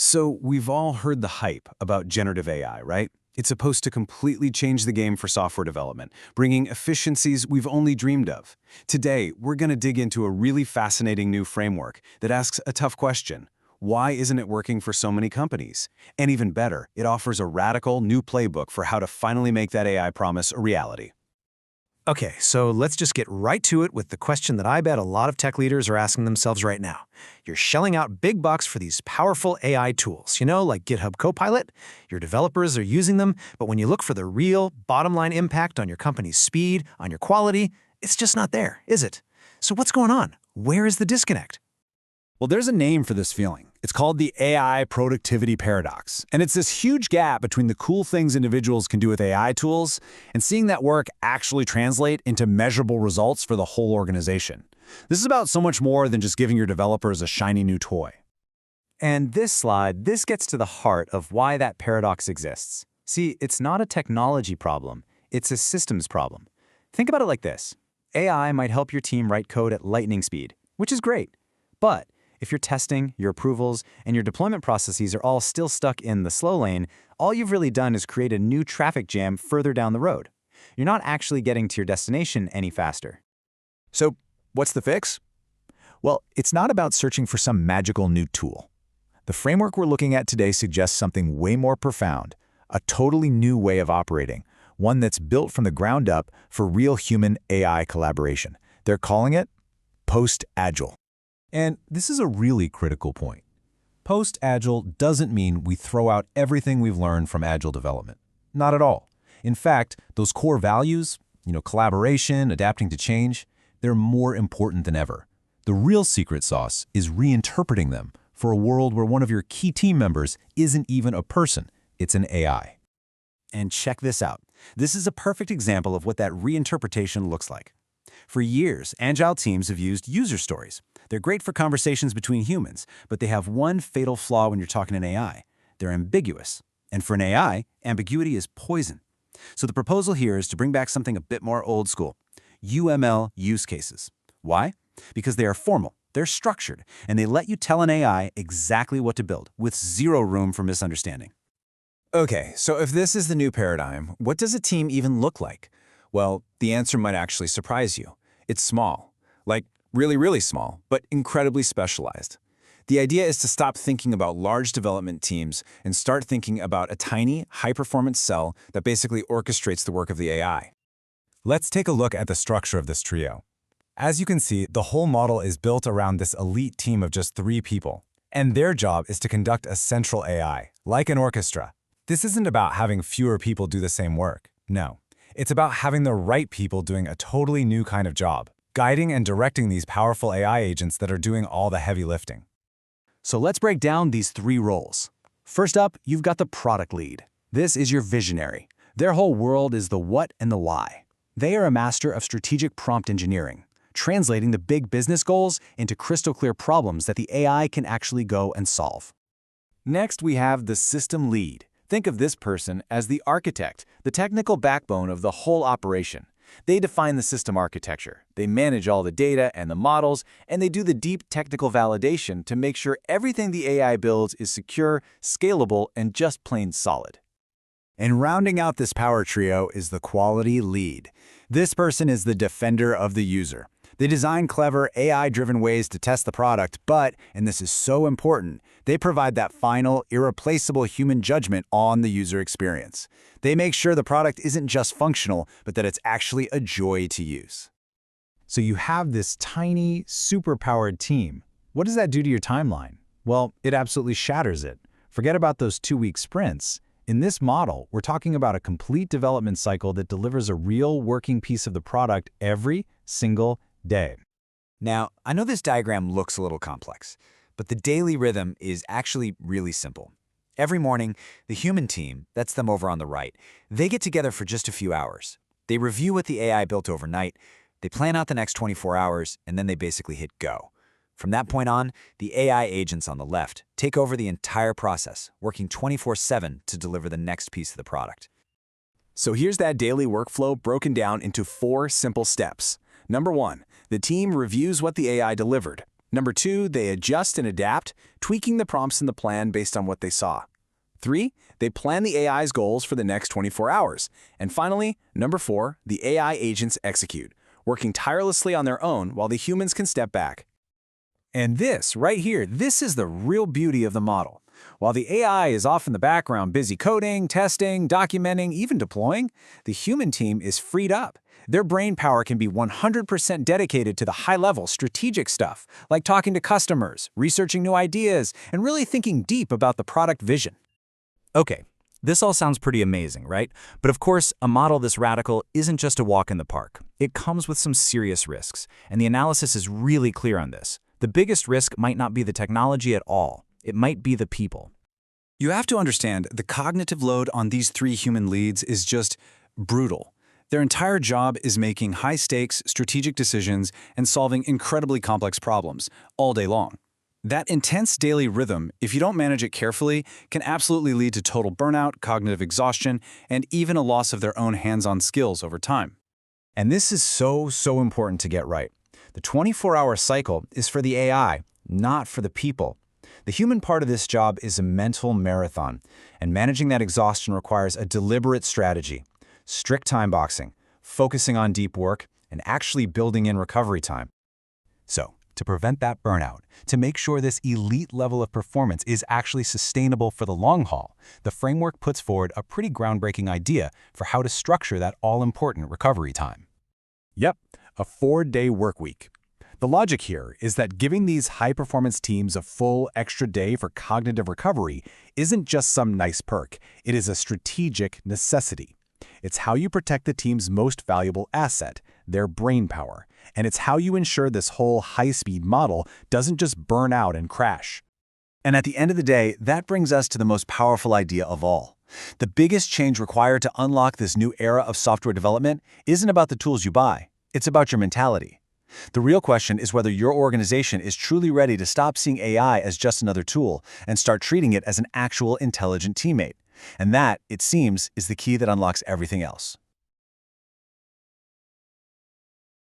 So we've all heard the hype about generative AI, right? It's supposed to completely change the game for software development, bringing efficiencies we've only dreamed of. Today, we're going to dig into a really fascinating new framework that asks a tough question. Why isn't it working for so many companies? And even better, it offers a radical new playbook for how to finally make that AI promise a reality. Okay, so let's just get right to it with the question that I bet a lot of tech leaders are asking themselves right now. You're shelling out big bucks for these powerful AI tools, like GitHub Copilot. Your developers are using them, but when you look for the real bottom line impact on your company's speed, on your quality, it's just not there, is it? So what's going on? Where is the disconnect? Well, there's a name for this feeling. It's called the AI productivity paradox. And it's this huge gap between the cool things individuals can do with AI tools and seeing that work actually translate into measurable results for the whole organization. This is about so much more than just giving your developers a shiny new toy. And this gets to the heart of why that paradox exists. See, it's not a technology problem, it's a systems problem. Think about it like this. AI might help your team write code at lightning speed, which is great. But if your testing, your approvals, and your deployment processes are all still stuck in the slow lane, all you've really done is create a new traffic jam further down the road. You're not actually getting to your destination any faster. So, what's the fix? Well, it's not about searching for some magical new tool. The framework we're looking at today suggests something way more profound, a totally new way of operating, one that's built from the ground up for real human-AI collaboration. They're calling it Post-Agile. And this is a really critical point. Post-Agile doesn't mean we throw out everything we've learned from Agile development. Not at all. In fact, those core values, collaboration, adapting to change, they're more important than ever. The real secret sauce is reinterpreting them for a world where one of your key team members isn't even a person, it's an AI. And check this out. This is a perfect example of what that reinterpretation looks like. For years, Agile teams have used user stories. They're great for conversations between humans, but they have one fatal flaw when you're talking to an AI. They're ambiguous. And for an AI, ambiguity is poison. So the proposal here is to bring back something a bit more old school. UML use cases. Why? Because they are formal, they're structured, and they let you tell an AI exactly what to build, with zero room for misunderstanding. Okay, so if this is the new paradigm, what does a team even look like? Well, the answer might actually surprise you. It's small. Like, really, really small, but incredibly specialized. The idea is to stop thinking about large development teams and start thinking about a tiny, high-performance cell that basically orchestrates the work of the AI. Let's take a look at the structure of this trio. As you can see, the whole model is built around this elite team of just 3 people. And their job is to conduct a central AI, like an orchestra. This isn't about having fewer people do the same work. No. It's about having the right people doing a totally new kind of job, guiding and directing these powerful AI agents that are doing all the heavy lifting. So let's break down these 3 roles. First up, you've got the product lead. This is your visionary. Their whole world is the what and the why. They are a master of strategic prompt engineering, translating the big business goals into crystal clear problems that the AI can actually go and solve. Next, we have the system lead. Think of this person as the architect, the technical backbone of the whole operation. They define the system architecture, they manage all the data and the models, and they do the deep technical validation to make sure everything the AI builds is secure, scalable, and just plain solid. And rounding out this power trio is the quality lead. This person is the defender of the user. They design clever, AI-driven ways to test the product, but, and this is so important, they provide that final, irreplaceable human judgment on the user experience. They make sure the product isn't just functional, but that it's actually a joy to use. So you have this tiny, super-powered team. What does that do to your timeline? Well, it absolutely shatters it. Forget about those 2-week sprints. In this model, we're talking about a complete development cycle that delivers a real working piece of the product every single day. Now, I know this diagram looks a little complex, but the daily rhythm is actually really simple. Every morning, the human team, that's them over on the right, they get together for just a few hours. They review what the AI built overnight, they plan out the next 24 hours, and then they basically hit go. From that point on, the AI agents on the left take over the entire process, working 24/7 to deliver the next piece of the product. So here's that daily workflow broken down into 4 simple steps. Number 1, the team reviews what the AI delivered. Number 2, they adjust and adapt, tweaking the prompts in the plan based on what they saw. 3, they plan the AI's goals for the next 24 hours. And finally, number 4, the AI agents execute, working tirelessly on their own while the humans can step back. And this, right here, this is the real beauty of the model. While the AI is off in the background busy coding, testing, documenting, even deploying, the human team is freed up. Their brain power can be 100% dedicated to the high-level strategic stuff, like talking to customers, researching new ideas, and really thinking deep about the product vision. Okay, this all sounds pretty amazing, right? But of course, a model this radical isn't just a walk in the park. It comes with some serious risks, and the analysis is really clear on this. The biggest risk might not be the technology at all. It might be the people. You have to understand the cognitive load on these 3 human leads is just brutal. Their entire job is making high-stakes, strategic decisions and solving incredibly complex problems all day long. That intense daily rhythm, if you don't manage it carefully, can absolutely lead to total burnout, cognitive exhaustion, and even a loss of their own hands-on skills over time. And this is so important to get right. The 24-hour cycle is for the AI, not for the people. The human part of this job is a mental marathon, and managing that exhaustion requires a deliberate strategy, strict time boxing, focusing on deep work, and actually building in recovery time. So, to prevent that burnout, to make sure this elite level of performance is actually sustainable for the long haul, the framework puts forward a pretty groundbreaking idea for how to structure that all-important recovery time. Yep, a 4-day work week. The logic here is that giving these high-performance teams a full extra day for cognitive recovery isn't just some nice perk. It is a strategic necessity. It's how you protect the team's most valuable asset, their brain power. And it's how you ensure this whole high-speed model doesn't just burn out and crash. And at the end of the day, that brings us to the most powerful idea of all. The biggest change required to unlock this new era of software development isn't about the tools you buy. It's about your mentality. The real question is whether your organization is truly ready to stop seeing AI as just another tool and start treating it as an actual intelligent teammate. And that, it seems, is the key that unlocks everything else.